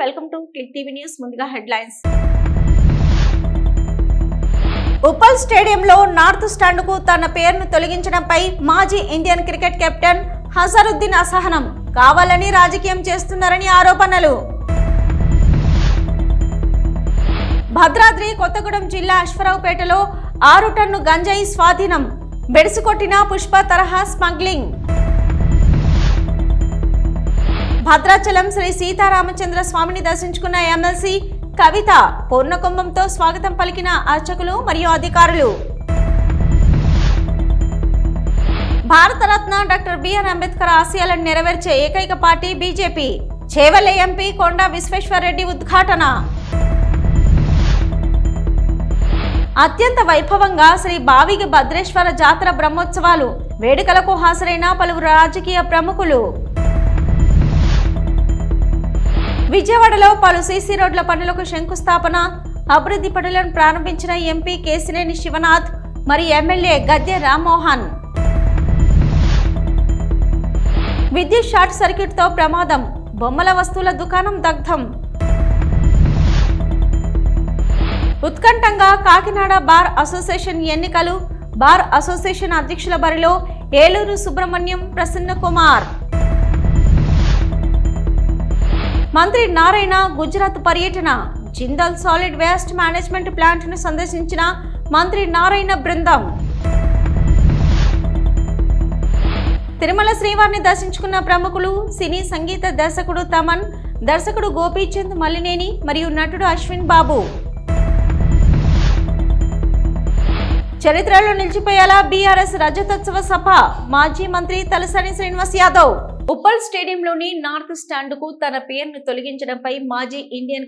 Welcome to click TV news. ముందుగా headlines. Uppal స్టేడియంలో north స్టాండ్కు తన పేరును తొలగించడంపై మాజీ ఇండియన్ క్రికెట్ కెప్టెన్ హజారుద్దీన్ అసహనం. కావాలని రాజకీయం చేస్తున్నారని ఆరోపణలు. భద్రాద్రి కొత్తగూడెం జిల్లా అశ్వరావుపేటలో 6 టన్ను గంజాయి స్వాధీనం. బెడిసికొట్టిన పుష్ప తరహా స్మగ్లింగ్. భద్రాచలం శ్రీ సీతారామచంద్ర స్వామిని దర్శించుకున్న ఎమ్మెల్సీ కవిత. పూర్ణకుంభంతో స్వాగతం పలికిన అర్చకులు మరియు అధికారులు. భారతరత్న డాక్టర్ బిఆర్ అంబేద్కర్ ఆశయాలను నెరవేర్చే ఏకైక పార్టీ బీజేపీ. చేవెళ్ల ఎంపీ కొండా విశ్వేశ్వరరెడ్డి ఉద్ఘాటన. అత్యంత వైభవంగా శ్రీ బావిగి భద్రేశ్వర జాతర బ్రహ్మోత్సవాలు. వేడుకలకు హాజరైన పలువురు రాజకీయ ప్రముఖులు. విజయవాడలో పలు సీసీ రోడ్ల పనులకు శంకుస్థాపన. అభివృద్ధి పనులను ప్రారంభించిన ఎంపీ కేశినేని శివనాథ్ మరియు ఎమ్మెల్యే గద్దె రామ్మోహన్. విద్యుత్ షార్ట్ సర్క్యూట్తో ప్రమాదం. బొమ్మల వస్తువుల దుకాణం దగ్ధం. ఉత్కంఠంగా కాకినాడ బార్ అసోసియేషన్ ఎన్నికలు. బార్ అసోసియేషన్ అధ్యక్షుల బరిలో ఏలూరు సుబ్రహ్మణ్యం, ప్రసన్న కుమార్. మంత్రి నారాయణ గుజరాత్ పర్యటన. Jindal solid waste management plant ను సందర్శించిన మంత్రి నారాయణ బృందం. తిరుమల శ్రీవారిని దర్శించుకున్న ప్రముఖులు. సినీ సంగీత దర్శకుడు తమన్, దర్శకుడు గోపీచంద్ మల్లినేని మరియు నటుడు అశ్విన్ బాబు. చరిత్రలో నిలిచిపోయేలా బీఆర్ఎస్ రజతోత్సవ సభ. మాజీ మంత్రి తలసాని శ్రీనివాస్ యాదవ్. ఉప్పల్ స్టేడియంలోని నార్త్ స్టాండ్కు తన పేరును తొలగించడంపై మాజీ ఇండియన్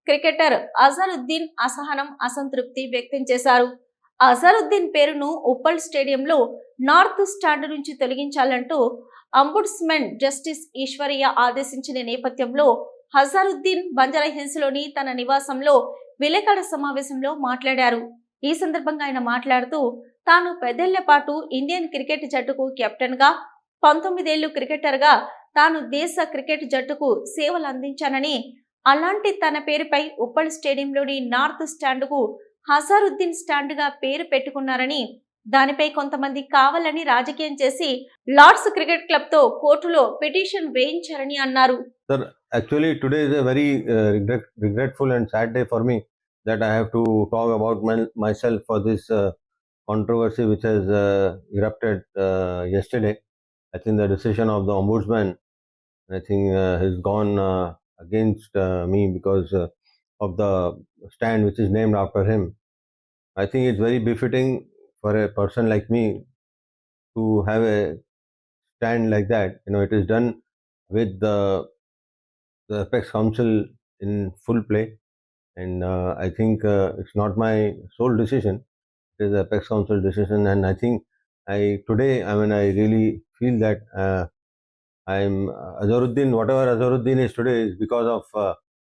క్రికెటర్ అజరుద్దీన్ అసహనం, అసంతృప్తి వ్యక్తం చేశారు. అజరుద్దీన్ పేరును ఉప్పల్ స్టేడియంలో నార్త్ స్టాండ్ నుంచి తొలగించాలంటూ అంబుడ్స్మన్ జస్టిస్ ఈశ్వరయ్య ఆదేశించిన నేపథ్యంలో హజారుద్దీన్ బంజారాహిల్స్లోని తన నివాసంలో విలేకరుల సమావేశంలో మాట్లాడారు. ఈ సందర్భంగా ఆయన మాట్లాడుతూ, తాను 10 ఏళ్ల పాటు ఇండియన్ క్రికెట్ జట్టుకు కెప్టెన్ గా, 19 ఏళ్లు క్రికెటర్ గా తాను దేశ క్రికెట్ జట్టుకు సేవలు అందించానని, అలాంటి తన పేరుపై ఉప్పల్ స్టేడియంలోని నార్త్ స్టాండ్ కు హజారుద్దీన్ స్టాండ్ గా పేరు పెట్టుకున్నారని, దానిపై కొంతమంది కావాలని రాజకీయం చేసి లార్డ్స్ క్రికెట్ క్లబ్ తో కోర్టులో పిటిషన్ వేయించారని అన్నారు. Sir, actually today is a very regretful and sad day for me that I have to talk about myself for this controversy which has erupted yesterday. I think the decision of the ombudsman, I think has gone against me because of the stand which is named after him. I think it's very befitting for a person like me to have a stand like that. You know, it is done with the Apex Council in full play. And I think it's not my sole decision. It is the Apex Council decision, and I think I really feel that I'm Azharuddin. Whatever Azharuddin is today is because of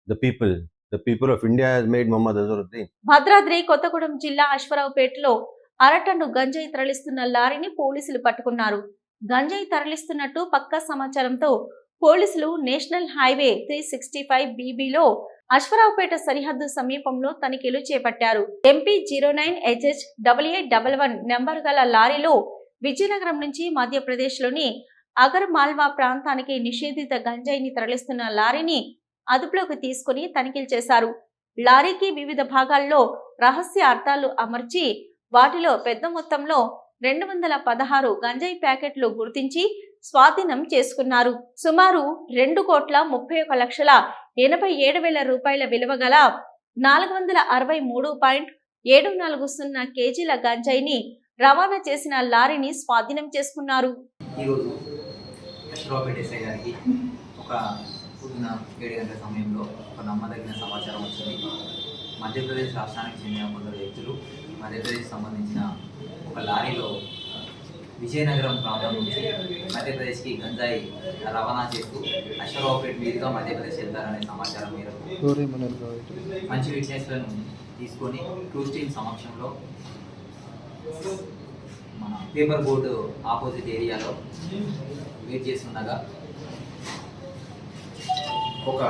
the people. The people of India has made Muhammad Azharuddin. Bhadradri Kothagudem జిల్లా అశ్వరావుపేటలో 1 ton గంజాయి తరలిస్తున్న లారీని పోలీసులు పట్టుకున్నారు. గంజాయి తరలిస్తున్నట్టు పక్కా సమాచారంతో పోలీసులు national highway 365 BBలో Aswaraopeta సరిహద్దు సమీపంలో తనిఖీలు చేపట్టారు. MP 09HH8811 నెంబర్ గల లారీలో విజయనగరం నుంచి మధ్యప్రదేశ్లోని అగర్ మాల్వా ప్రాంతానికి నిషేధిత గంజాయిని తరలిస్తున్న లారీని అదుపులోకి తీసుకుని తనిఖీలు చేశారు. లారీకి వివిధ భాగాల్లో రహస్య అర్థాలు అమర్చి వాటిలో పెద్ద మొత్తంలో 216 గంజాయి ప్యాకెట్లు గుర్తించి స్వాధీనం చేసుకున్నారు. సుమారు 2,31,87,000 రూపాయల విలువ గల 463.740 కేజీల గంజాయిని రవాణా చేసిన లారీని స్వాధీనం చేసుకున్నారు. ఈరోజు అశ్వరావుపేట ఎస్ఐ గారికి పొద్దున 7 గంటల సమయంలో ఒక నమ్మదగిన సమాచారం వచ్చింది. మధ్యప్రదేశ్ రాష్ట్రానికి చెందిన కొందరు వ్యక్తులు మధ్యప్రదేశ్ సంబంధించిన ఒక లారీలో విజయనగరం ప్రాంతం నుంచి మధ్యప్రదేశ్కి గంజాయి రవాణా చేస్తూ అశ్వరావుపేట మీదుగా మధ్యప్రదేశ్ వెళ్తారనే సమాచారం మేరకు మంచి విట్నెస్లను తీసుకొని క్రూజ్ టీమ్ సమక్షంలో మన పేపర్ బోర్డు ఆపోజిట్ ఏరియాలో వెయిట్ చేస్తుండగా ఒక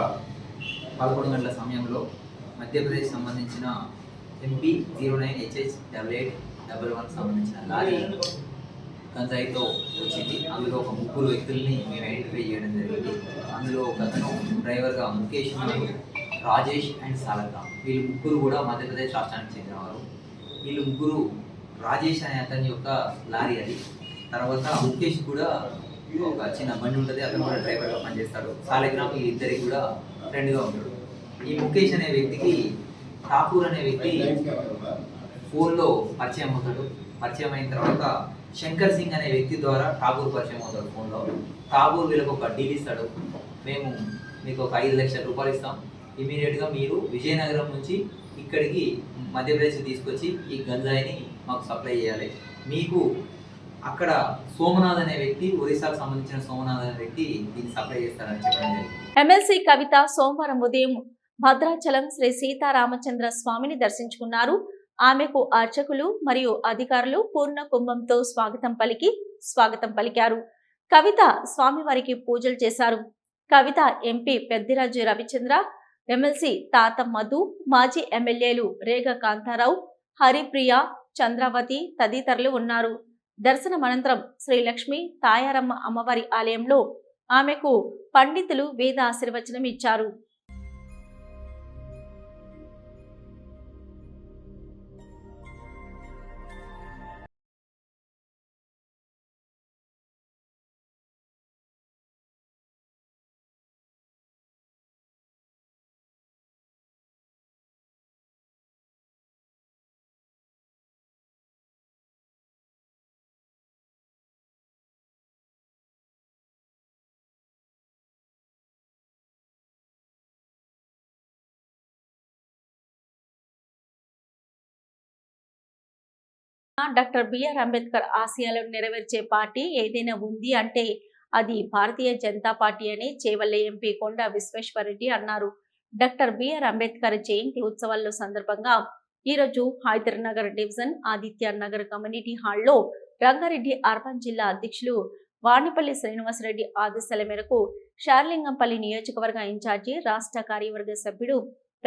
11 గంటల సమయంలో మధ్యప్రదేశ్ సంబంధించిన MP 09HH8811 సంబంధించిన లారీ గంజాయితో వచ్చింది. అందులో ఒక 3 వ్యక్తుల్ని మేము ఐడెంటిఫై చేయడం జరిగింది. అందులో ఒక అతను డ్రైవర్గా ముఖేష్ ఉన్నారు, రాజేష్ అండ్ సాలక. వీళ్ళు 3 కూడా మధ్యప్రదేశ్ రాష్ట్రానికి చెందినవారు. వీళ్ళు 3 రాజేష్ అనే అతని యొక్క లారీ అది. తర్వాత ముఖేష్ కూడా ఒక చిన్న బండి ఉంటుంది, అతను కూడా డ్రైవర్గా పనిచేస్తాడు. సాలిగ్రామ్ ఈ ఇద్దరికి కూడా ఫ్రెండ్గా ఉంటాడు. ఈ ముఖేష్ అనే వ్యక్తికి ఠాకూర్ అనే వ్యక్తి ఫోన్లో పరిచయం అవుతాడు. పరిచయం అయిన తర్వాత శంకర్ సింగ్ అనే వ్యక్తి ద్వారా ఠాకూర్ పరిచయం అవుతాడు ఫోన్లో. ఠాకూర్ వీళ్ళకి ఒక డీల్ ఇస్తాడు. మేము మీకు ఒక 5 లక్షల రూపాయలు ఇస్తాం, ఇమీడియట్గా మీరు విజయనగరం నుంచి ఇక్కడికి మధ్యప్రదేశ్ తీసుకొచ్చి ఈ గంజాయిని మాకు సప్లై చేయాలి. మీకు అక్కడ సోమనాథ్ అనే వ్యక్తి, ఒరిస్సాకు సంబంధించిన సోమనాథ్ అనే వ్యక్తి దీన్ని సప్లై చేస్తారని చెప్పడం జరిగింది. ఎమ్మెల్సీ కవిత సోమవారం ఉదయం భద్రాచలం శ్రీ సీతారామచంద్ర స్వామిని దర్శించుకున్నారు. ఆమెకు అర్చకులు మరియు అధికారులు పూర్ణ కుంభంతో స్వాగతం పలికారు. కవిత స్వామివారికి పూజలు చేశారు. కవిత ఎంపీ పెద్దిరాజు రవిచంద్ర, ఎమ్మెల్సీ తాత మధు, మాజీ ఎమ్మెల్యేలు రేగ కాంతారావు, హరిప్రియ, చంద్రావతి తదితరులు ఉన్నారు. దర్శనం అనంతరం శ్రీలక్ష్మి తాయారమ్మ అమ్మవారి ఆలయంలో ఆమెకు పండితులు వేద ఆశీర్వచనం ఇచ్చారు. డాక్టర్ బిఆర్ అంబేద్కర్ ఆశయాలను నెరవేర్చే పార్టీ ఏదైనా ఉంది అంటే అది భారతీయ జనతా పార్టీ అని చేవెళ్ల ఎంపీ కొండా విశ్వేశ్వరరెడ్డి అన్నారు. డాక్టర్ బిఆర్ అంబేద్కర్ జయంతి ఉత్సవాల సందర్భంగా ఈరోజు హైదర్ నగర్ డివిజన్ ఆదిత్య నగర్ కమ్యూనిటీ హాల్లో రంగారెడ్డి అర్బన్ జిల్లా అధ్యక్షులు వాణిపల్లి శ్రీనివాసరెడ్డి ఆదేశాల మేరకు షార్లింగంపల్లి నియోజకవర్గ ఇన్ఛార్జి రాష్ట్ర కార్యవర్గ సభ్యుడు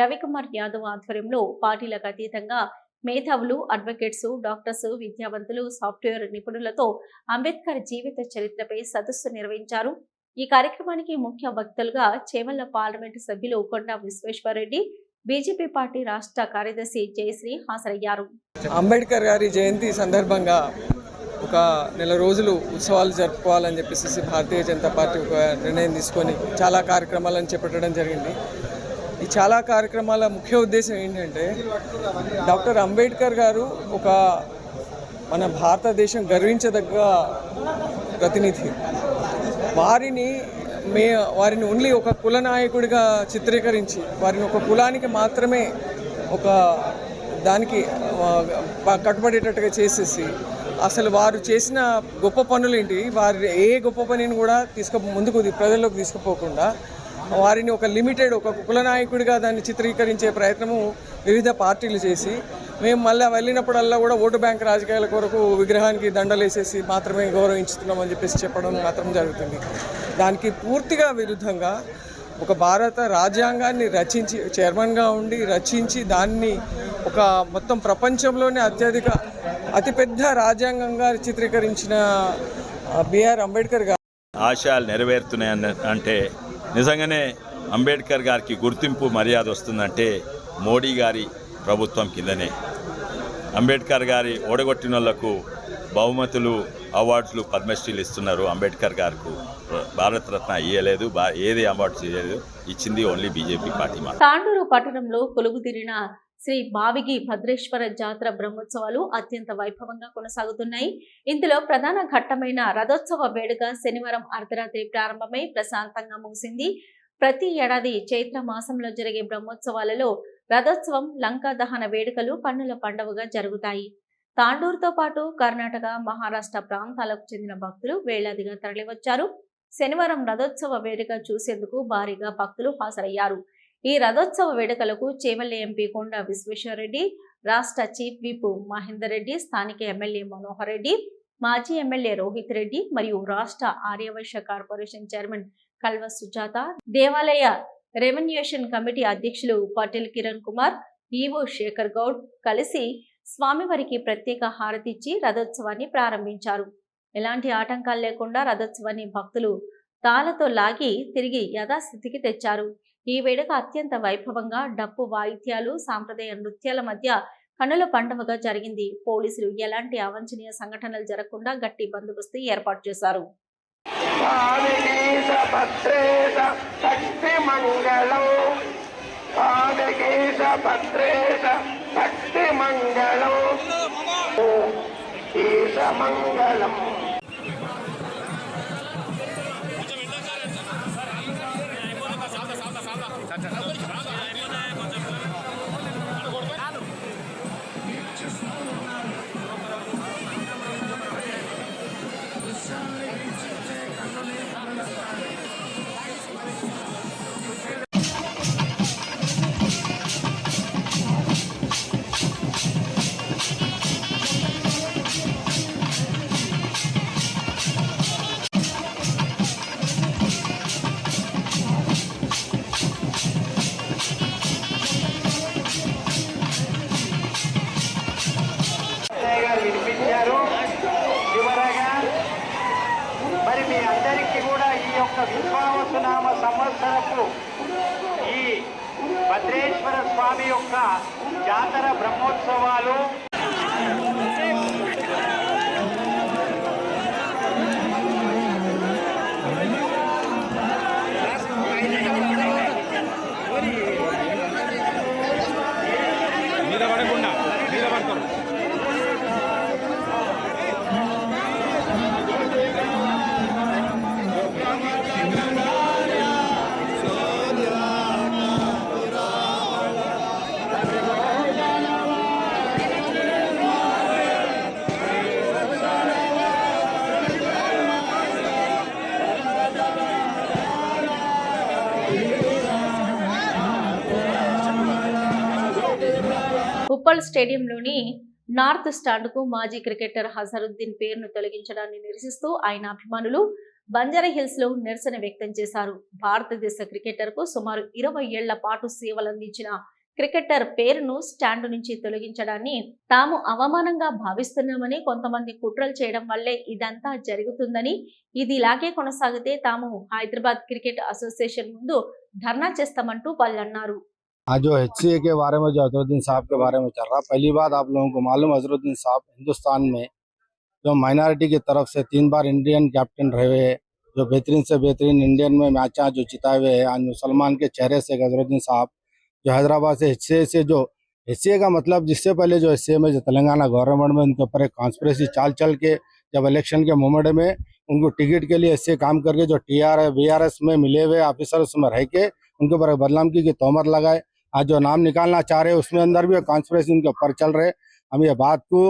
రవికుమార్ యాదవ్ ఆధ్వర్యంలో పార్టీలకు అతీతంగా మేధావులు, అడ్వకేట్స్, డాక్టర్స్, విద్యావంతులు, సాఫ్ట్వేర్ నిపుణులతో అంబేద్కర్ జీవిత చరిత్రపై సదస్సు నిర్వహించారు. ఈ కార్యక్రమానికి ముఖ్య వక్తలుగా చేవెళ్ల పార్లమెంటు సభ్యులు కొండా విశ్వేశ్వరరెడ్డి, బీజేపీ పార్టీ రాష్ట్ర కార్యదర్శి జయశ్రీ హాజరయ్యారు. అంబేద్కర్ గారి జయంతి సందర్భంగా ఒక నెల రోజులు ఉత్సవాలు జరుపుకోవాలని చెప్పేసి భారతీయ జనతా పార్టీ ఒక నిర్ణయం తీసుకొని చాలా కార్యక్రమాలను చేపట్టడం జరిగింది. ఈ చాలా కార్యక్రమాల ముఖ్య ఉద్దేశం ఏంటంటే డాక్టర్ అంబేద్కర్ గారు ఒక మన భారతదేశం గర్వించదగ్గ ప్రతినిధి. వారిని ఓన్లీ ఒక కుల నాయకుడిగా చిత్రీకరించి వారిని ఒక కులానికి మాత్రమే ఒక దానికి కట్టుబడేటట్టుగా చేసేసి అసలు వారు చేసిన గొప్ప పనులు ఏంటి, వారి ఏ గొప్ప పనిని కూడా ముందుకు ప్రజల్లోకి తీసుకుపోకుండా వారిని ఒక లిమిటెడ్ ఒక కుల నాయకుడిగా దాన్ని చిత్రీకరించే ప్రయత్నము వివిధ పార్టీలు చేసి మేము మళ్ళీ వెళ్ళినప్పుడల్లా కూడా ఓటు బ్యాంక్ రాజకీయాల కొరకు విగ్రహానికి దండలేసేసి మాత్రమే గౌరవించుతున్నామని చెప్పేసి చెప్పడం మాత్రం జరుగుతుంది. దానికి పూర్తిగా విరుద్ధంగా ఒక భారత రాజ్యాంగాన్ని రచించి చైర్మన్గా ఉండి రచించి దాన్ని ఒక మొత్తం ప్రపంచంలోనే అతిపెద్ద రాజ్యాంగంగా చిత్రీకరించిన బిఆర్ అంబేద్కర్ గారు ఆశయాలు నెరవేరుతున్నాయని అంటే నిజంగానే అంబేద్కర్ గారికి గుర్తింపు మర్యాద వస్తుందంటే మోడీ గారి ప్రభుత్వం కిందనే. అంబేద్కర్ గారి ఓడగొట్టిన వాళ్లకు బహుమతులు, అవార్డులు, పద్మశ్రీలు ఇస్తున్నారు. అంబేద్కర్ గారికి భారతరత్న ఇయ్యలేదు, ఏది అవార్డు చేయలేదు, ఇచ్చింది ఓన్లీ బీజేపీ పార్టీ. తాండూరు పట్టణంలో కొలువుదీరిన శ్రీ బావిగి భద్రేశ్వర జాతర బ్రహ్మోత్సవాలు అత్యంత వైభవంగా కొనసాగుతున్నాయి. ఇందులో ప్రధాన ఘట్టమైన రథోత్సవ వేడుక శనివారం అర్ధరాత్రి ప్రారంభమై ప్రశాంతంగా ముగిసింది. ప్రతి ఏడాది చైత్ర మాసంలో జరిగే బ్రహ్మోత్సవాలలో రథోత్సవం, లంకా దహన వేడుకలు కన్నుల పండుగగా జరుగుతాయి. తాండూరుతో పాటు కర్ణాటక, మహారాష్ట్ర ప్రాంతాలకు చెందిన భక్తులు వేలాదిగా తరలివచ్చారు. శనివారం రథోత్సవ వేడుక చూసేందుకు భారీగా భక్తులు హాజరయ్యారు. ఈ రథోత్సవ వేడుకలకు చేవెళ్ల ఎంపీ కొండా విశ్వేశ్వరరెడ్డి, రాష్ట్ర చీఫ్ విప్ మహేందర్ రెడ్డి, స్థానిక ఎమ్మెల్యే మనోహర్ రెడ్డి, మాజీ ఎమ్మెల్యే రోహిత్ రెడ్డి మరియు రాష్ట్ర ఆర్యవైశ్య కార్పొరేషన్ చైర్మన్ కల్వ సుజాత, దేవాలయ రెవెన్యూషన్ కమిటీ అధ్యక్షులు పటేల్ కిరణ్ కుమార్, ఈవో శేఖర్ గౌడ్ కలిసి స్వామివారికి ప్రత్యేక హారతిచ్చి రథోత్సవాన్ని ప్రారంభించారు. ఎలాంటి ఆటంకాలు లేకుండా రథోత్సవాన్ని భక్తులు తాళతో లాగి తిరిగి యథాస్థితికి తెచ్చారు. ఈ వేడుక అత్యంత వైభవంగా డప్పు వాయిద్యాలు, సాంప్రదాయ నృత్యాల మధ్య కన్నుల పండుగగా జరిగింది. పోలీసులు ఎలాంటి అవాంఛనీయ సంఘటనలు జరగకుండా గట్టి బందోబస్తు ఏర్పాటు చేశారు. వినిపించారు. చివరగా మరి మీ అందరికీ కూడా ఈ యొక్క విశ్వావసునామ సంవత్సరపు ఈ భద్రేశ్వర స్వామి యొక్క జాతర బ్రహ్మోత్సవాలు ఉప్పల్ స్టేడియంలోని నార్త్ స్టాండ్కు మాజీ క్రికెటర్ హజరుద్దీన్ పేరును తొలగించడాన్ని నిరసిస్తూ ఆయన అభిమానులు బంజారా హిల్స్ లో నిరసన వ్యక్తం చేశారు. భారతదేశ క్రికెటర్కు సుమారు 20 ఏళ్ల పాటు సేవలందించిన క్రికెటర్ పేరును స్టాండ్ నుంచి తొలగించడాన్ని తాము అవమానంగా భావిస్తున్నామని, కొంతమంది కుట్రలు చేయడం వల్లే ఇదంతా జరుగుతుందని, ఇది ఇలాగే కొనసాగితే తాము హైదరాబాద్ క్రికెట్ అసోసియేషన్ ముందు ధర్నా చేస్తామంటూ వాళ్ళు అన్నారు. आज जो HCA के बारे में, जो अजहरुद्दीन साहब के बारे में चल रहा, पहली बात आप लोगों को मालूम, अजहरुद्दीन साहब हिंदुस्तान में जो माइनॉरिटी की तरफ से 3 बार इंडियन कैप्टन रहे हुए, जो बेहतरीन से बेहतरीन इंडियन में मैच जो जिताए हुए हैं, आज मुसलमान के चेहरे से अजहरुद्दीन साहब जो हैदराबाद से HCA से, जो HCA का मतलब जिससे पहले जो HCA में जो तेलंगाना गवर्नमेंट में उनके ऊपर एक कॉन्स्पिरेसी चाल चल के जब इलेक्शन के मोमेंट में उनको टिकट के लिए HCA काम करके जो BRS में मिले हुए ऑफिसर उसमें रह के उनके ऊपर बदनाम की तोहमत लगाए, आज जो नाम निकालना चाह रहे उसमें अंदर भी कॉन्स्पिरेसी उनके ऊपर चल रहे। हम ये बात को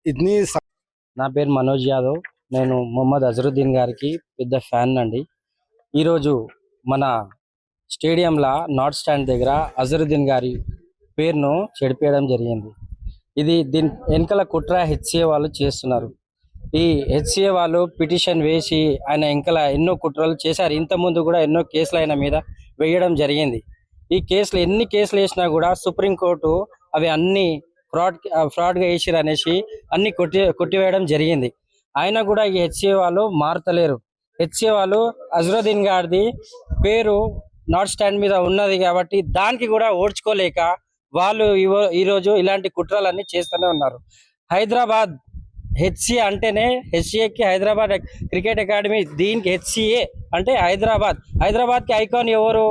इतनी నా పేరు మనోజ్ యాదవ్, నేను మొహమ్మద్ అజరుద్దీన్ గారికి పెద్ద ఫ్యాన్ అండి. ఈరోజు మన స్టేడియంలో నార్త్ స్టాండ్ దగ్గర అజరుద్దీన్ గారి పేరును చెడిపేయడం జరిగింది. దీని వెనకాల కుట్ర HCA వాళ్ళు చేస్తున్నారు. ఈ HCA వాళ్ళు పిటిషన్ వేసి ఆయన వెనకాల ఎన్నో కుట్రలు చేశారు. ఇంతకుముందు కూడా ఎన్నో కేసులు ఆయన మీద వేయడం జరిగింది. ఈ కేసులు ఎన్ని కేసులు వేసినా కూడా సుప్రీంకోర్టు అవి అన్ని ఫ్రాడ్గా వేసిరు అనేసి అన్ని కొట్టివేయడం జరిగింది. అయినా కూడా ఈ HCA వాళ్ళు మారుతలేరు. HCA వాళ్ళు అజరుద్దీన్ గారిది పేరు నార్త్ స్టాండ్ మీద ఉన్నది కాబట్టి దానికి కూడా ఓడ్చుకోలేక వాళ్ళు ఈరోజు ఇలాంటి కుట్రలన్నీ చేస్తూనే ఉన్నారు. హైదరాబాద్ HCA అంటేనే HCAకి హైదరాబాద్ క్రికెట్ అకాడమీ, దీనికి HCA అంటే హైదరాబాద్కి ఐకాన్ ఎవరు?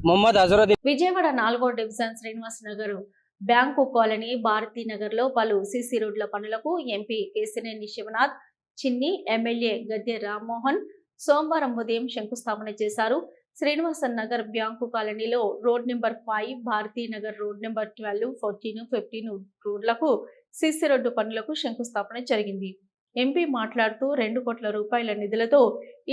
మొహమ్మద్ అజరుద్దీన్. విజయవాడ 4వ division Srinivas Nagar, bank colony, Bharati Nagar లో పలు సిసి రోడ్ల పనులకు ఎంపీ కేసినేని శివనాథ్, చిన్ని ఎమ్మెల్యే గద్దె రామ్మోహన్ సోమవారం ఉదయం శంకుస్థాపన చేశారు. శ్రీనివాస నగర్ బ్యాంకు కాలనీలో road number 5, Bharati Nagar road number 12, 14, 15 రోడ్లకు సిసి రోడ్డు పనులకు శంకుస్థాపన జరిగింది. ఎంపీ మాట్లాడుతూ 2 కోట్ల రూపాయల నిధులతో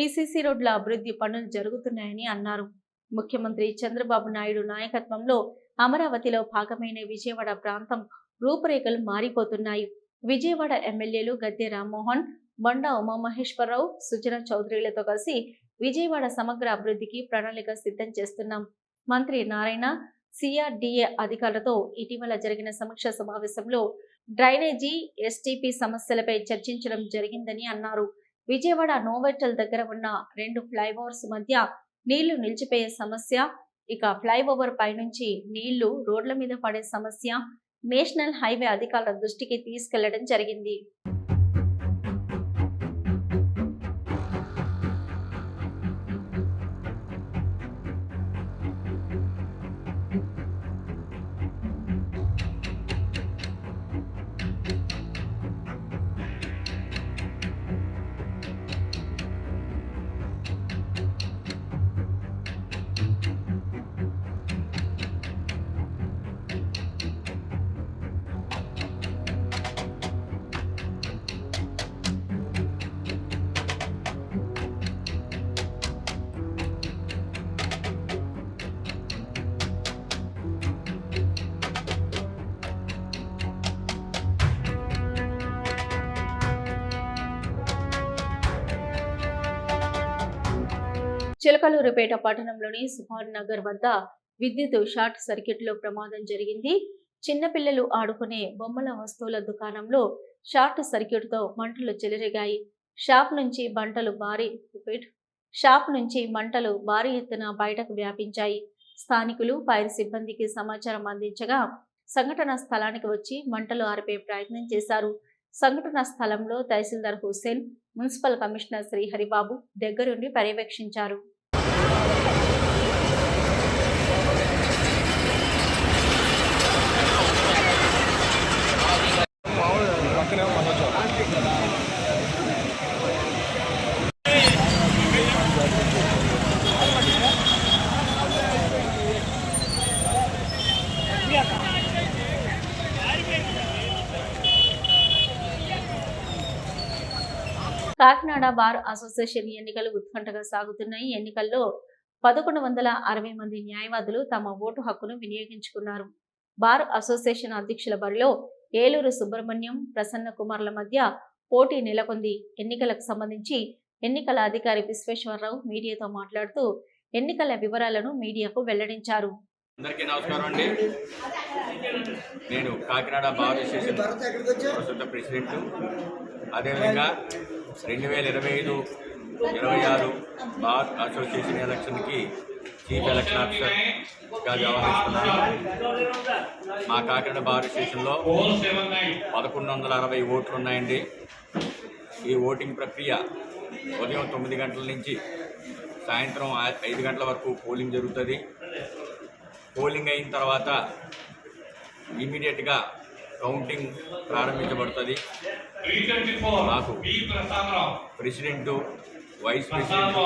ఈ సిసి రోడ్ల అభివృద్ధి పనులు జరుగుతున్నాయని అన్నారు. ముఖ్యమంత్రి చంద్రబాబు నాయుడు నాయకత్వంలో అమరావతిలో భాగమైన విజయవాడ ప్రాంతం రూపురేఖలు మారిపోతున్నాయి. విజయవాడ ఎమ్మెల్యేలు గద్దె రామ్మోహన్, బండా ఉమామహేశ్వరరావు, సుజనా చౌదరిలతో కలిసి విజయవాడ సమగ్ర అభివృద్ధికి ప్రణాళిక సిద్ధం చేస్తున్నాం. మంత్రి నారాయణ సిఆర్డీఏ అధికారులతో ఇటీవల జరిగిన సమీక్ష సమావేశంలో డ్రైనేజీ, ఎస్టీపీ సమస్యలపై చర్చించడం జరిగిందని అన్నారు. విజయవాడ నోవెటల్ దగ్గర ఉన్న 2 ఫ్లైఓవర్స్ మధ్య నీళ్లు నిలిచిపోయే సమస్య, ఇక ఫ్లైఓవర్ పైనుంచి నీళ్లు రోడ్ల మీద పడే సమస్య నేషనల్ హైవే అధికారుల దృష్టికి తీసుకెళ్లడం జరిగింది. చిలకలూరుపేట పట్టణంలోని సుభాన్ నగర్ వద్ద విద్యుత్ షార్ట్ సర్క్యూట్ లో ప్రమాదం జరిగింది. చిన్నపిల్లలు ఆడుకునే బొమ్మల వస్తువుల దుకాణంలో షార్ట్ సర్క్యూట్ తో మంటలు చెలరేగాయి. షాప్ నుంచి మంటలు భారీ ఎత్తున బయటకు వ్యాపించాయి. స్థానికులు ఫైర్ సిబ్బందికి సమాచారం అందించగా సంఘటన స్థలానికి వచ్చి మంటలు ఆర్పే ప్రయత్నం చేశారు. సంఘటన స్థలంలో తహసీల్దార్ హుస్సేన్, మున్సిపల్ కమిషనర్ శ్రీ హరిబాబు దగ్గరుండి పర్యవేక్షించారు. కాకినాడ బార్ అసోసియేషన్ ఎన్నికలు ఉత్కంఠగా సాగుతున్నాయి. ఎన్నికల్లో 1160 మంది న్యాయవాదులు తమ ఓటు హక్కును వినియోగించుకున్నారు. బార్ అసోసియేషన్ అధ్యక్షుల బరిలో ఏలూరు సుబ్రహ్మణ్యం, ప్రసన్న కుమార్ల మధ్య పోటీ నెలకొంది. ఎన్నికలకు సంబంధించి ఎన్నికల అధికారి విశ్వేశ్వరరావు మీడియాతో మాట్లాడుతూ ఎన్నికల వివరాలను మీడియాకు వెల్లడించారు. అందరికీ నమస్కారం అండి. నేను కాకినాడ బార్ అసోసియేషన్ ప్రస్తుత ప్రెసిడెంట్. అదేవిధంగా 2025-26 బార్ అసోసియేషన్ ఎలక్షన్కి చీఫ్ ఎలక్షన్ ఆఫీసర్గా వ్యవహరిస్తున్నాను. మా కాకినాడ బార్ అసోసియేషన్లో 1160 ఓట్లు ఉన్నాయండి. ఈ ఓటింగ్ ప్రక్రియ ఉదయం 9 గంటల నుంచి సాయంత్రం 5 గంటల వరకు పోలింగ్ జరుగుతుంది. పోలింగ్ అయిన తర్వాత ఇమీడియట్గా కౌంటింగ్ ప్రారంభించబడుతుంది. మాకు president, vice president,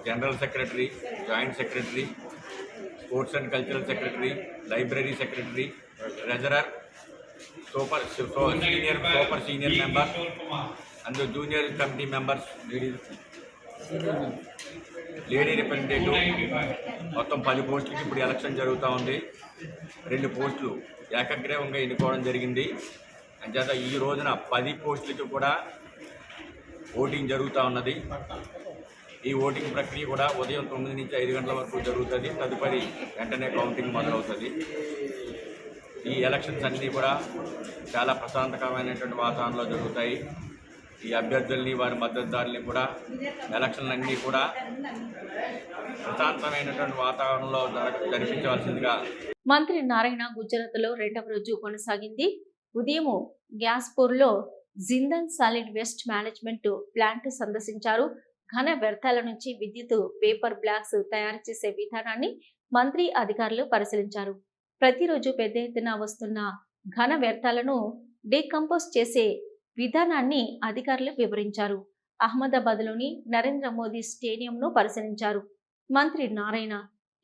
general secretary, joint secretary, sports and cultural secretary, library secretary, treasurer, super senior member and junior committee members, lady representative, మొత్తం 10 పోస్టులకి ఇప్పుడు ఎలక్షన్ జరుగుతూ ఉంది. 2 పోస్టులు ఏకగ్రీవంగా ఎన్నుకోవడం జరిగింది. అంచేత ఈ రోజున 10 పోస్టులకి కూడా ఓటింగ్ జరుగుతూ ఉన్నది. ఈ ఓటింగ్ ప్రక్రియ కూడా ఉదయం 9 నుంచి 5 గంటల వరకు జరుగుతుంది. తదుపరి వెంటనే కౌంటింగ్ మొదలవుతుంది. ఈ ఎలక్షన్స్ అన్నీ కూడా చాలా ప్రశాంతకరమైనటువంటి వాతావరణంలో జరుగుతాయి. ఈ అభ్యర్థుల్ని, వారి మద్దతుదారుల్ని కూడా ఎలక్షన్లన్నీ కూడా ప్రశాంతమైనటువంటి వాతావరణంలో జరిపించవలసిందిగా. మంత్రి నారాయణ గుజరాత్లో 2వ రోజు కొనసాగింది. ఉదయం గ్యాస్పూర్లో జిందన్ సాలిడ్ వేస్ట్ మేనేజ్మెంట్ ప్లాంట్ సందర్శించారు. ఘన వ్యర్థాల నుంచి విద్యుత్ పేపర్ బ్లాక్స్ తయారు చేసే విధానాన్ని మంత్రి అధికారులు పరిశీలించారు. ప్రతిరోజు పెద్ద ఎత్తున వస్తున్న ఘన వ్యర్థాలను డీకంపోజ్ చేసే విధానాన్ని అధికారులు వివరించారు. అహ్మదాబాద్లోని నరేంద్ర మోదీ స్టేడియంను పరిశీలించారు. మంత్రి నారాయణ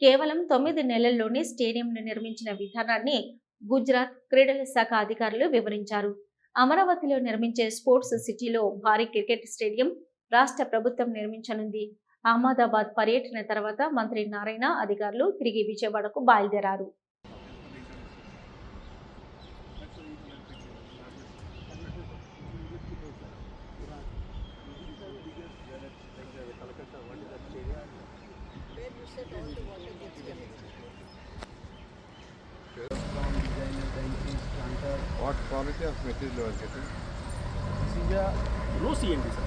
కేవలం 9 నెలల్లోనే స్టేడియంను నిర్మించిన విధానాన్ని గుజరాత్ క్రీడల శాఖ అధికారులు వివరించారు. అమరావతిలో నిర్మించే స్పోర్ట్స్ సిటీలో భారీ క్రికెట్ స్టేడియం రాష్ట్ర ప్రభుత్వం నిర్మించనుంది. అహ్మదాబాద్ పర్యటన తర్వాత మంత్రి నారాయణ అధికారులు తిరిగి విజయవాడకు బయలుదేరారు. quality of material you are getting? This is a low CNT, sir.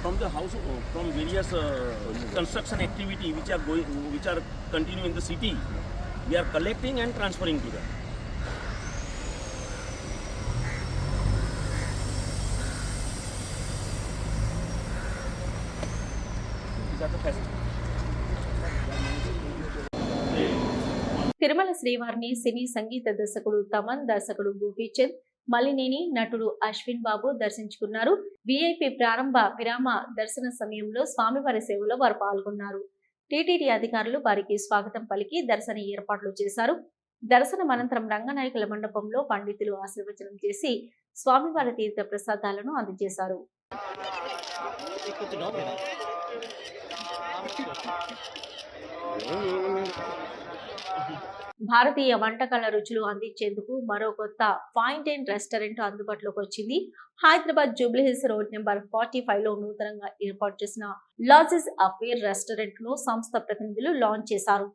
From the house, from various construction activity which are continuing in the city, we are collecting and transferring to them. These are the facts. Tirumala శ్రీవారిని సినీ సంగీత దర్శకుడు తమన్, దర్శకుడు గోపీచంద్, మలినేని, నటుడు అశ్విన్ బాబు దర్శించుకున్నారు. VIP ప్రారంభ విరామ దర్శన సమయంలో స్వామివారి సేవలో వారు పాల్గొన్నారు. టీటీడీ అధికారులు వారికి స్వాగతం పలికి దర్శన ఏర్పాట్లు చేశారు. దర్శనం అనంతరం రంగనాయకుల మండపంలో పండితులు ఆశీర్వచనం చేసి స్వామివారి తీర్థ ప్రసాదాలను అందజేశారు. భారతీయ వంటకాల రుచులు అందించేందుకు మరో కొత్త పాయింట్ అండ్ రెస్టారెంట్ అందుబాటులోకి వచ్చింది. హైదరాబాద్ జూబ్లీహిల్స్ రోడ్ నెంబర్ 45 లో నూతనంగా ఏర్పాటు చేసిన లాజెస్ అఫేర్ రెస్టారెంట్ ను సంస్థ ప్రతినిధులు లాంచ్ చేశారు.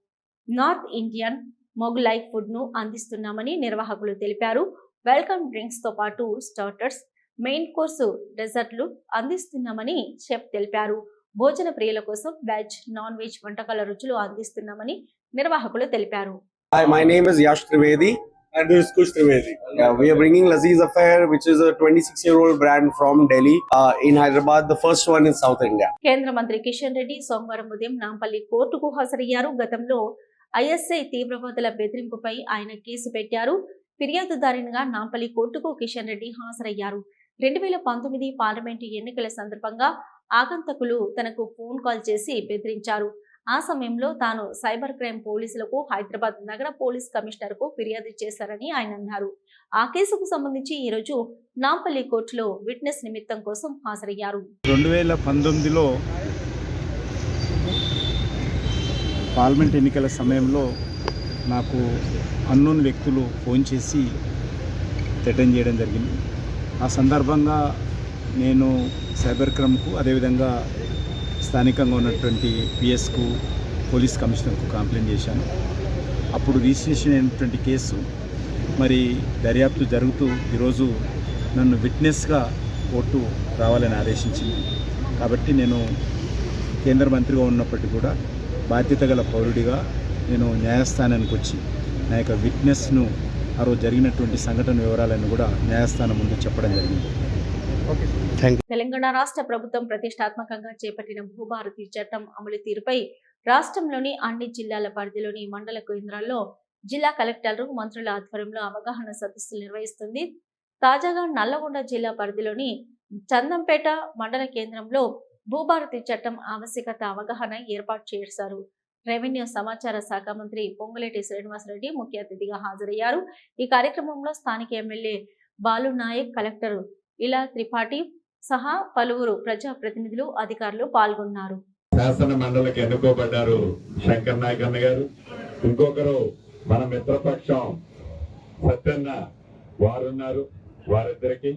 నార్త్ ఇండియన్ మొగులై ఫుడ్ ను అందిస్తున్నామని నిర్వాహకులు తెలిపారు. వెల్కమ్ డ్రింక్స్ తో పాటు స్టార్టర్స్, మెయిన్ కోర్సు, డెజర్ట్లు అందిస్తున్నామని చెఫ్ తెలిపారు. భోజన ప్రియుల కోసం వెజ్, నాన్ వెజ్ వంటకాల రుచులు అందిస్తున్నామని నిర్వాహకులు తెలిపారు. Hi, my name is Yash Trivedi. And this is Kush Trivedi. We are bringing Lazeez Affair, which is a 26-year-old brand from Delhi, in Hyderabad, the first one in South India. కేంద్ర మంత్రి కిషన్ రెడ్డి సోమవారం ఉదయం నాంపల్లి కోర్టుకు హాజరయ్యారు. గతంలో ISI తీవ్రవాదుల బెదిరింపుపై ఆయన case పెట్టారు. ఫిర్యాదుదారునిగా నాంపల్లి కోర్టుకు కిషన్ రెడ్డి హాజరయ్యారు. 2019 పార్లమెంటు ఎన్నికల సందర్భంగా ఆగంతకులు తనకు ఫోన్ కాల్ చేసి బెదిరించారు. ఆ సమయంలో తాను సైబర్ క్రైమ్ పోలీసులకు, హైదరాబాద్ నగర పోలీస్ కమిషనర్ కు ఫిర్యాదు చేశారని ఆయన అన్నారు. ఆ కేసుకు సంబంధించి ఈ రోజు నాంపల్లి కోర్టులో విట్నెస్ నిమిత్తం కోసం హాజరయ్యారు. 2019లో పార్లమెంట్ ఎన్నికల సమయంలో నాకు అన్నోన్ వ్యక్తులు ఫోన్ చేసి థ్రెటన్ చేయడం జరిగింది. ఆ సందర్భంగా నేను సైబర్ క్రైమ్కు, అదేవిధంగా స్థానికంగా ఉన్నటువంటి పిఎస్కు, పోలీస్ కమిషనర్కు కంప్లైంట్ చేశాను. అప్పుడు రిజిస్ట్రేషన్ అయినటువంటి కేసు మరి దర్యాప్తు జరుగుతూ ఈరోజు నన్ను విట్నెస్గా కోర్టు రావాలని ఆదేశించింది. కాబట్టి నేను కేంద్ర మంత్రిగా ఉన్నప్పటికీ కూడా బాధ్యత గల పౌరుడిగా నేను న్యాయస్థానానికి వచ్చి నా యొక్క విట్నెస్ను, ఆ రోజు జరిగినటువంటి సంఘటన వివరాలను కూడా న్యాయస్థానం ముందు చెప్పడం జరిగింది. తెలంగాణ రాష్ట్ర ప్రభుత్వం ప్రతిష్టాత్మకంగా చేపట్టిన భూభారతి చట్టం అమలు తీరుపై రాష్ట్రంలోని అన్ని జిల్లాల పరిధిలోని మండల కేంద్రాల్లో జిల్లా కలెక్టర్లు, మంత్రుల ఆధ్వర్యంలో అవగాహన సదస్సులు నిర్వహిస్తుంది. తాజాగా నల్లగొండ జిల్లా పరిధిలోని చందంపేట మండల కేంద్రంలో భూభారతి చట్టం ఆవశ్యకత అవగాహన ఏర్పాటు చేశారు. రెవెన్యూ సమాచార శాఖ మంత్రి పొంగులేటి శ్రీనివాసరెడ్డి ముఖ్య అతిథిగా హాజరయ్యారు. ఈ కార్యక్రమంలో స్థానిక ఎమ్మెల్యే బాలు నాయక్, కలెక్టర్ ఇలా త్రిపాఠి సహా పలువురు ప్రజా ప్రతినిధులు, అధికారులు పాల్గొన్నారు. శాసన మండలికి ఎన్నుకోబడ్డారు శంకర్ నాయక్ అన్న గారు. ఇంకొకరు మన మిత్రపక్షం సత్యన్న వారున్నారు. వారిద్దరికి,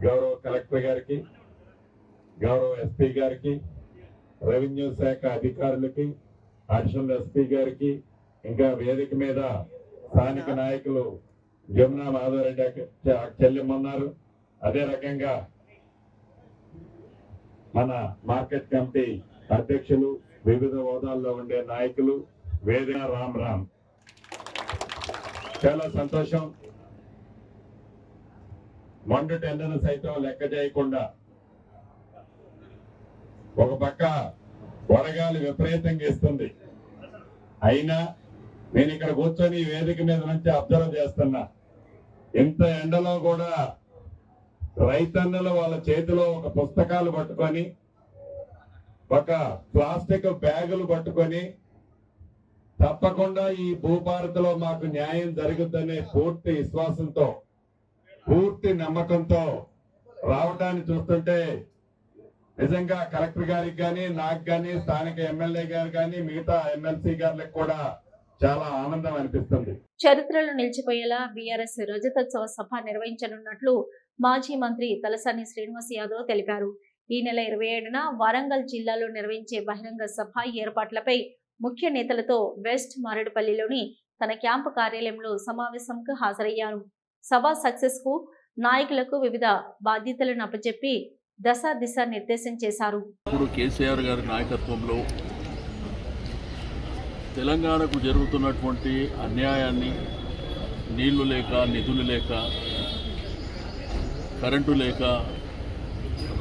గౌరవ కలెక్టర్ గారికి, గౌరవ ఎస్పీ గారికి, రెవెన్యూ శాఖ అధికారులకి, అడిషనల్ ఎస్పీ గారికి, ఇంకా వేదిక మీద స్థానిక నాయకులు జమునా మాధవరెడ్డి చెల్లెమ్మన్నారు. అదే రకంగా మన మార్కెట్ కమిటీ అధ్యక్షులు, వివిధ హోదాల్లో ఉండే నాయకులు, వేదిక రామ్ రామ్. చాలా సంతోషం. మొండు టెండర్ను సైతం లెక్క చేయకుండా ఒక పక్క వడగాలి విపరీతంగా ఇస్తుంది. అయినా నేను ఇక్కడ కూర్చొని వేదిక మీద నుంచి అబ్జర్వ్ చేస్తున్నా. ఇంత ఎండలో కూడా రైతన్నలు వాళ్ళ చేతిలో ఒక పుస్తకాలు పట్టుకొని, ఒక ప్లాస్టిక్ బ్యాగులు పట్టుకొని, తప్పకుండా ఈ భూభారతిలో మాకు న్యాయం జరుగుతుందనే పూర్తి విశ్వాసంతో, పూర్తి నమ్మకంతో రావడాన్ని చూస్తుంటే నిజంగా కలెక్టర్ గారికి కానీ, నాకు కానీ, స్థానిక ఎమ్మెల్యే గారు కానీ, మిగతా ఎమ్మెల్సీ గారికి కూడా చాలా ఆనందం అనిపిస్తుంది. చరిత్రలో నిలిచిపోయేలా బీఆర్ఎస్ రజతోత్సవ సభ నిర్వహించనున్నట్లు మాజీ మంత్రి తలసాని శ్రీనివాస్ యాదవ్ తెలిపారు. ఈ నెల 27న వరంగల్ జిల్లాలో నిర్వహించే బహిరంగ సభ ఏర్పాట్లపై ముఖ్య నేతలతో వెస్ట్ మారేడుపల్లిలోని తన క్యాంపు కార్యాలయంలో సమావేశంకు హాజరయ్యారు. సభ సక్సెస్ కు నాయకులకు వివిధ బాధ్యతలను అప్పచెప్పి దిశ నిర్దేశం చేశారు. ఇప్పుడు కేసీఆర్ గారి నాయకత్వంలో తెలంగాణకు జరుగుతున్నటువంటి అన్యాయాన్ని, నీళ్లు లేక, నిధులు లేక, కరెంటు లేక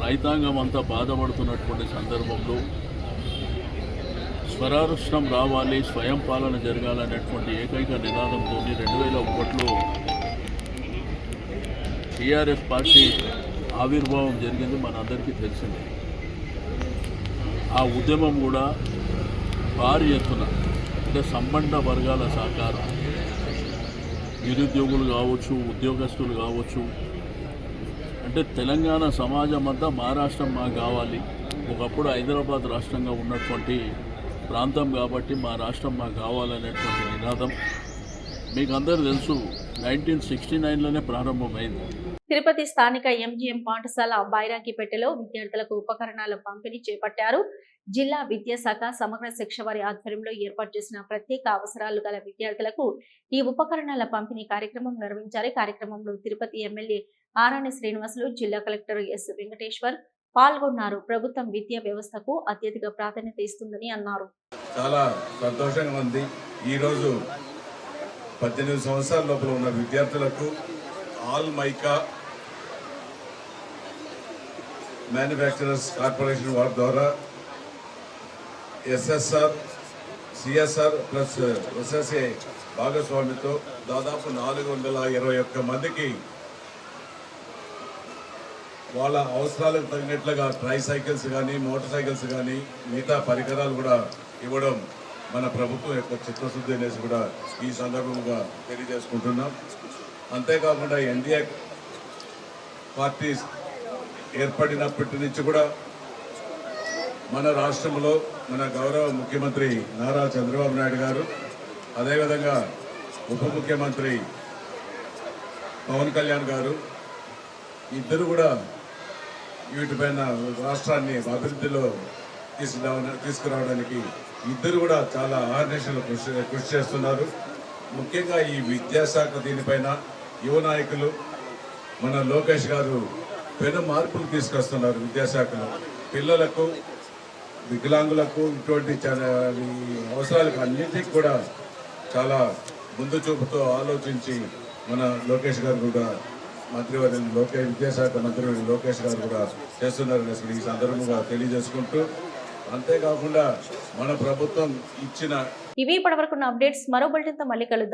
రైతాంగం అంతా బాధపడుతున్నటువంటి సందర్భంలో స్వరాష్ట్రం రావాలి, స్వయం పాలన జరగాలనేటువంటి ఏకైక నినాదంతో 2001లో టీఆర్ఎస్ పార్టీ ఆవిర్భావం జరిగింది, మనందరికీ తెలిసింది. ఆ ఉద్యమం కూడా భారీ ఎత్తున అంటే సంబంధ వర్గాల సహకారం, నిరుద్యోగులు కావచ్చు, ఉద్యోగస్తులు కావచ్చు, అంటే తెలంగాణ సమాజం అంతా మా రాష్ట్రం మాకు కావాలి, ఒకప్పుడు హైదరాబాద్ రాష్ట్రంగా ఉన్నటువంటి ప్రాంతం కాబట్టి మా రాష్ట్రం మాకు కావాలనేటువంటి నినాదం మీకు అందరూ తెలుసు 1969లోనే ప్రారంభమైంది. తిరుపతి స్థానిక ఎంజీఎం పాఠశాల బైరాగిపేటలో విద్యార్థులకు ఉపకరణాల పంపిణీ చేపట్టారు. జిల్లా విద్యాశాఖ సమగ్ర శిక్ష వారి ఆధ్వర్యంలో ఏర్పాటు చేసిన ప్రత్యేక అవసరాలు గల విద్యార్థులకు ఈ ఉపకరణాల పంపిణీ కార్యక్రమం నిర్వహించారు. కార్యక్రమంలో తిరుపతి ఎమ్మెల్యే ఆరాణి శ్రీనివాసులు, జిల్లా కలెక్టర్ ఎస్ వెంకటేశ్వర్ పాల్గొన్నారు. ప్రభుత్వం విద్యా వ్యవస్థకు అత్యధిక ప్రాధాన్యత ఇస్తుందని అన్నారు. చాలా సంతోషంగా ఉంది. ఈరోజు 18 సంవత్సరాల లోపల ఉన్న విద్యార్థులకు ఆల్ మైకా మ్యానుఫ్యాక్చరర్స్ కార్పొరేషన్ వారి ద్వారా ఎస్ఎస్ఆర్, సిఎస్ఆర్ ప్లస్ ఎస్ఎస్ఏ భాగస్వామితో దాదాపు 421 మందికి వాళ్ళ అవసరాలకు తగినట్లుగా ట్రై సైకిల్స్ కానీ, మోటార్ సైకిల్స్ కానీ, మిగతా పరికరాలు కూడా ఇవ్వడం మన ప్రభుత్వం యొక్క చిత్తశుద్ధి అనేసి కూడా ఈ సందర్భంగా తెలియజేసుకుంటున్నాం. అంతేకాకుండా ఎన్డీఏ పార్టీ ఏర్పడినప్పటి నుంచి కూడా మన రాష్ట్రంలో మన గౌరవ ముఖ్యమంత్రి నారా చంద్రబాబు నాయుడు గారు, అదేవిధంగా ఉప ముఖ్యమంత్రి పవన్ కళ్యాణ్ గారు ఇద్దరు కూడా వీటిపైన రాష్ట్రాన్ని అభివృద్ధిలో తీసుకురావడానికి ఇద్దరు కూడా చాలా ఆహర్నిశలు కృషి చేస్తున్నారు. ముఖ్యంగా ఈ విద్యాశాఖ దీనిపైన యువ నాయకులు మన లోకేష్ గారు పెను మార్పులు తీసుకొస్తున్నారు. విద్యాశాఖలో పిల్లలకు, వికలాంగులకు ఇటువంటి అవసరాలకు అన్నింటికి కూడా చాలా ముందు చూపుతో ఆలోచించి మన లోకేష్ గారు కూడా మంత్రివర్యులు విద్యాశాఖ మంత్రి లోకేష్ గారు కూడా చేస్తున్నారని అసలు ఈ సందర్భంగా తెలియజేసుకుంటూ, అంతేకాకుండా మన ప్రభుత్వం ఇచ్చిన ఇవి ఇప్పటివరకున్న అప్డేట్స్. మరో బులెటిన్తో మళ్ళీ కలుద్దాం.